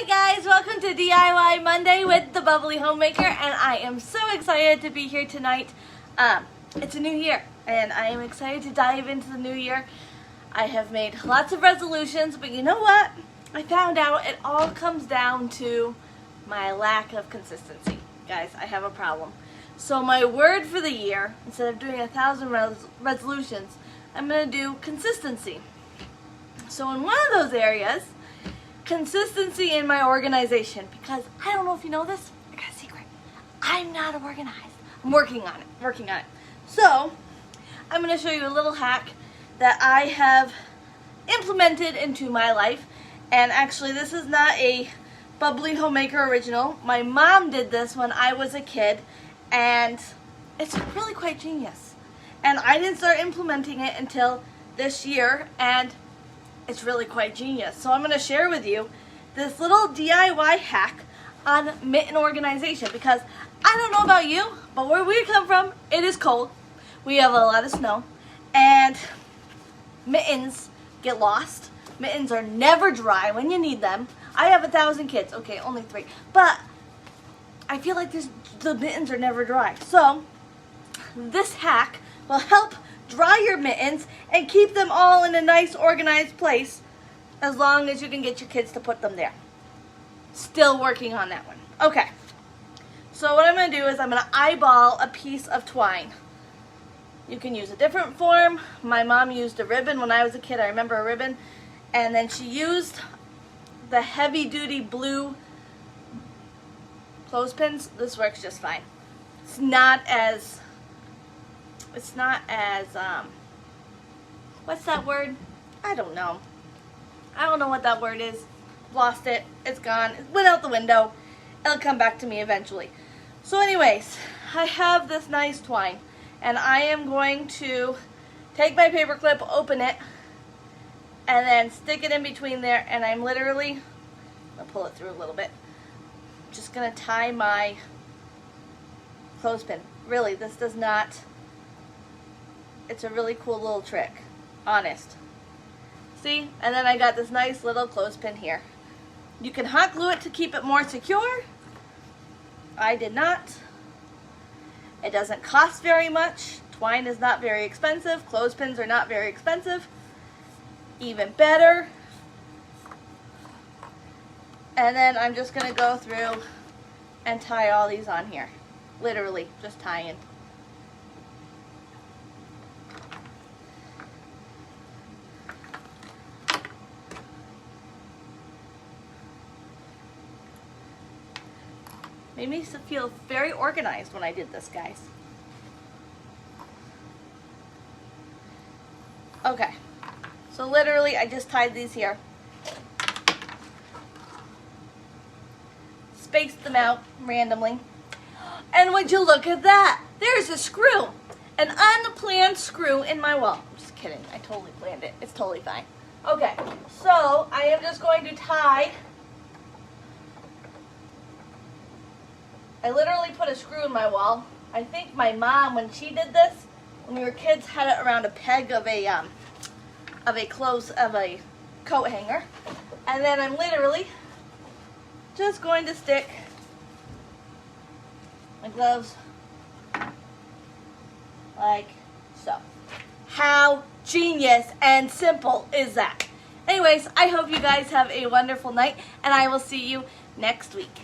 Hi guys, welcome to DIY Monday with the Bubbly Homemaker, and I am so excited to be here tonight. It's a new year, and I am excited to dive into the new year. I have made lots of resolutions, but you know what? I found out it all comes down to my lack of consistency. Guys, I have a problem. So my word for the year, instead of doing 1,000 resolutions, I'm going to do consistency. So in one of those areas, consistency in my organization, because I don't know if you know this, I got a secret. I'm not organized. I'm working on it. So I'm going to show you a little hack that I have implemented into my life. And actually this is not a Bubbly Homemaker original. My mom did this when I was a kid, and it's really quite genius. And I didn't start implementing it until this year, and it's really quite genius. So I'm going to share with you this little DIY hack on mitten organization, because I don't know about you, but where we come from, it is cold. We have a lot of snow, and mittens get lost. Mittens are never dry when you need them. I have 1,000 kids. Okay, only 3. But I feel like the mittens are never dry. So this hack will help dry your mittens and keep them all in a nice organized place, as long as you can get your kids to put them there. Still working on that one. Okay, so what I'm going to do is I'm going to eyeball a piece of twine. You can use a different form. My mom used a ribbon when I was a kid. I remember a ribbon. And then she used the heavy duty blue clothespins. This works just fine. It's not as what's that word? I don't know what that word is. Lost it. It's gone. It went out the window. It'll come back to me eventually. So anyways, I have this nice twine, and I am going to take my paper clip, open it, and then stick it in between there, and I'm literally, I'll pull it through a little bit, just going to tie my clothespin. Really, this does not, it's a really cool little trick, honest. See? And then I got this nice little clothespin here. You can hot glue it to keep it more secure. I did not. It doesn't cost very much. Twine is not very expensive. Clothespins are not very expensive. Even better. And then I'm just going to go through and tie all these on here. Literally, just tying. Made me feel very organized when I did this, guys. Okay, so literally I just tied these here. Spaced them out randomly. And would you look at that? There's a screw. An unplanned screw in my wall. I'm just kidding. I totally planned it. It's totally fine. Okay, so I am just going to tie. I literally put a screw in my wall. I think my mom, when she did this, when we were kids, had it around a peg of a coat hanger. And then I'm literally just going to stick my gloves like so. How genius and simple is that? Anyways, I hope you guys have a wonderful night, and I will see you next week.